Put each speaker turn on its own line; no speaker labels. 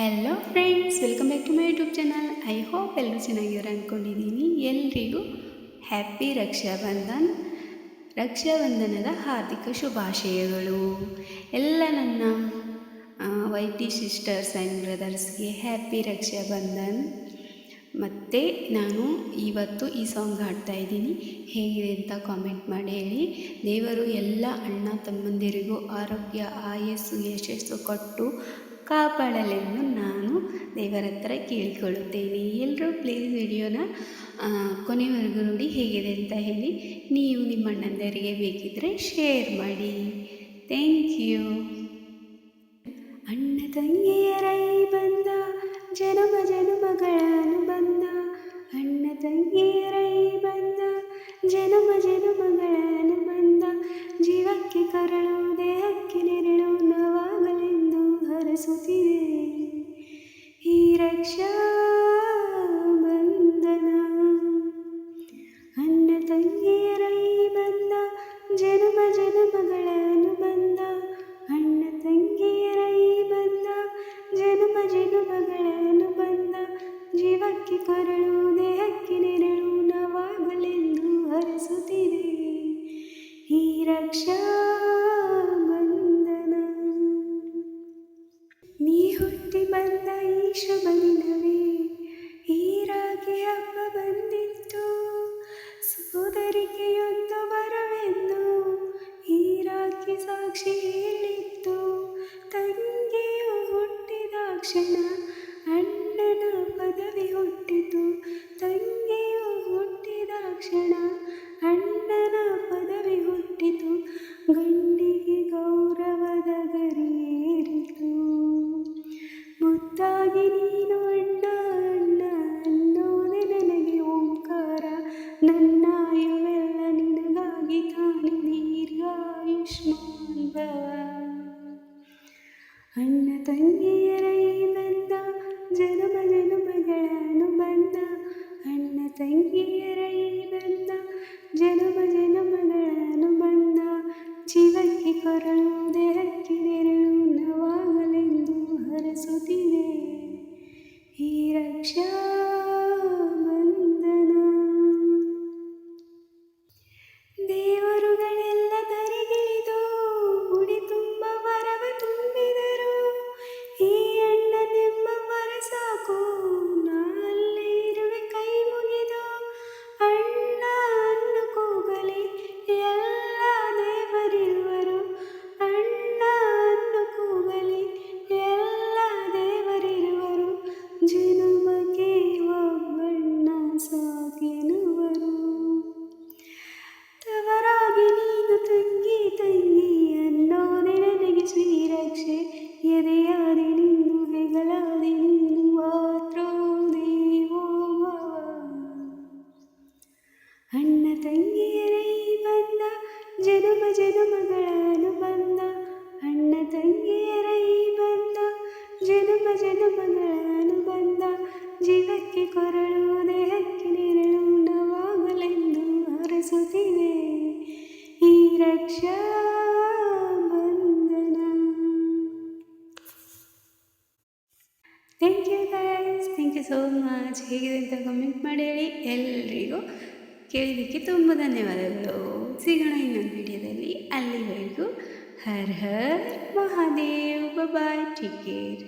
Hello friends, welcome back to my YouTube channel. I hope ಎಲ್ಲರೂ ಚೆನ್ನಾಗಿರೋ ಅಂದ್ಕೊಂಡಿದ್ದೀನಿ. ಎಲ್ರಿಗೂ ಹ್ಯಾಪಿ ರಕ್ಷಾಬಂಧನದ ಹಾರ್ದಿಕ ಶುಭಾಶಯಗಳು. ಎಲ್ಲ ನನ್ನ ವೈ ಟಿ ಸಿಸ್ಟರ್ಸ್ ಆ್ಯಂಡ್ ಬ್ರದರ್ಸ್ಗೆ ಹ್ಯಾಪಿ ರಕ್ಷಾಬಂಧನ್. ಮತ್ತು ನಾನು ಇವತ್ತು ಈ ಸಾಂಗ್ ಹಾಡ್ತಾ ಇದ್ದೀನಿ, ಹೇಗಿದೆ ಅಂತ ಕಾಮೆಂಟ್ ಮಾಡಿ ಹೇಳಿ. ದೇವರು ಎಲ್ಲ ಅಣ್ಣ ತಮ್ಮಂದಿರಿಗೂ ಆರೋಗ್ಯ, ಆಯಸ್ಸು, ಯಶಸ್ಸು ಕೊಟ್ಟು ಕಾಪಾಡಲೆಂದು ನಾನು ದೇವರ ಹತ್ರ ಕೇಳಿಕೊಳ್ಳುತ್ತೇನೆ. ಎಲ್ಲರೂ ಪ್ಲೀಸ್ ವಿಡಿಯೋನ ಕೊನೆವರೆಗೂ ನೋಡಿ, ಹೇಗಿದೆ ಅಂತ ಹೇಳಿ. ನೀವು ನಿಮ್ಮ ಅಣ್ಣಂದರಿಗೆ ಬೇಕಿದ್ದರೆ ಶೇರ್ ಮಾಡಿ. Thank you. ಅಣ್ಣ ತಂಗಿಯರೈ ಬಂದ ಜನುಮ ಜನುಮಗಳ ಅನುಬಂಧ, ಅಣ್ಣ ತಂಗಿಯರೈ ಬಂದ ಜನುಮ ಜನುಮಗಳ ಅನುಬಂಧ, ಜೀವಕ್ಕೆ ಕರಳು ದೇಹಕ್ಕೆ ನೆರಳು ನಾವಾಗಲೆಂದು ಹರಸುತ್ತಿದೆ ಈ ರಕ್ಷಾ ಬಂಧನ. ಅಣ್ಣ ತಂಗಿಯರೈ ಬಂದ ಜನುಮ ಜನುಮಗಳ ಅನುಬಂಧ, ಅಣ್ಣ ತಂಗಿಯರೈ ಬಂದ ಜನುಮ ಜನುಮಗಳ ಅನುಬಂಧ, ಜೀವಕ್ಕೆ ಕರಳು ದೇಹಕ್ಕೆ ನೆರಳು ನಾವಾಗಲೆಂದು ಹರಸುತ್ತಿದೆ ಈ ರಕ್ಷಾ ಬಂಧನ. ನೀ ಹುಟ್ಟಿ ಬಂದ ಈ ಶುಭ ದಿನವೇ ಈ ರಾಖಿ ಹಬ್ಬ ಬಂದಿತ್ತು, ಸೋದರಿಕೆಯೊಂದು ಬರವೆಂದು ಈ ರಾಖಿ ಸಾಕ್ಷಿ ಹೇಳಿತ್ತು. ತಂಗಿಯು ಹುಟ್ಟಿದ ಕ್ಷಣ ಅಣ್ಣನ ಪದವಿ ಹುಟ್ಟಿತು, ತಂಗಿಯು ಹುಟ್ಟಿದ ಕ್ಷಣ ಅಣ್ಣನ ಪದವಿ ಹುಟ್ಟಿತು, ಗಂಡಿಗೆ ಗೌರವದ ಗರಿಯೇರಿತು. ಮುದ್ದಾಗಿ ನೀನು ಅಣ್ಣ ಅಣ್ಣ ಅನ್ನೋದೆ ನನಗೆ ಓಂಕಾರ, ನನ್ನ ಆಯುವೆಲ್ಲ ನಿನಗಾಗಿ ತಾನೆ ದೀರ್ಘಾಯುಷ್ಮಾನ್ ಭವ. ಅಣ್ಣ ತಂಗಿಯರೈ ಬಂದ ಜನುಮ ಜನುಮಗಳ ಅನುಬಂಧ, ಅಣ್ಣ ತಂಗಿಯರೈ ಬಂದ ಜನುಮ ಜನುಮಗಳ ಅನುಬಂಧ, ಜೀವಕ್ಕೆ ಕೊರಳು ದೇಹಕ್ಕೆ ನೆರಳು ನಾವಾಗಲೆಂದು ಹರಸುತ್ತಿದೆ ಈ ರಕ್ಷಾ ಬಂಧನ. ದೇವರುಗಳೆಲ್ಲ ಧರೆಗಿಳಿದು ಗುಡಿ ತುಂಬ ವರವ ತುಂಬಿದರು, ಈ ಅಣ್ಣನೆಂಬ ವರ ಸಾಕು ನಾ ಅಲ್ಲೇ ಇರುವೆ ಕೈ ಮುಗಿದು. ಅಣ್ಣ ಅನ್ನು ಕೂಗಲಿ ಎಲ್ಲ ದೇವರಿರುವರು, ಅಣ್ಣ ಅನ್ನು ಕೂಗಲಿ ಎಲ್ಲ ದೇವರಿರುವರು, ಜನುಮಕ್ಕೆ ಒಬ್ಬಣ್ಣ ಸಾಕೆನುವರು. ತವರಾಗಿ ನೀನು ತಂಗಿ ತಂಗಿ ಅನ್ನೋದೆ ನನಗೆ ಶ್ರೀರಕ್ಷೆ, ಎದೆಯಾದೆ ನೀನು ಹೆಗಲಾದೆ ನೀನು ಮಾತೃ ದೇವೋ ಭವ. ಅಣ್ಣ ತಂಗಿಯರೈ ಬಂದ ಜನುಮ ಜನುಮಗಳ ಅನುಬಂಧ, ಅಣ್ಣ ತಂಗಿಯರೈ ಬಂದ ಜನುಮ ಜನುಮಗಳ ಅನುಬಂಧ, ಜೀವಕ್ಕೆ ಕೊರಳು ದೇಹಕ್ಕೆ ನೆರಳು ನಾವಾಗಲೆಂದು ಹರಸುತ್ತಿದೆ ಈ Raksha Bandhan. Thank you guys, thank you so much. ಹೇಗಿದೆ ಅಂತ ಕಮೆಂಟ್ ಮಾಡಿ ಹೇಳಿ. ಎಲ್ರಿಗೂ ಕೇಳಿದ್ದಕ್ಕೆ ತುಂಬ ಧನ್ಯವಾದಗಳು. ಸಿಗೋಣ ಇನ್ನೊಂದು ವಿಡಿಯೋದಲ್ಲಿ. ಅಲ್ಲಿವರೆಗೂ ಹರ್ ಹರ್ ಮಹಾದೇವ್. ಬಾಯ್, ಟೇಕ್ ಕೇರ್.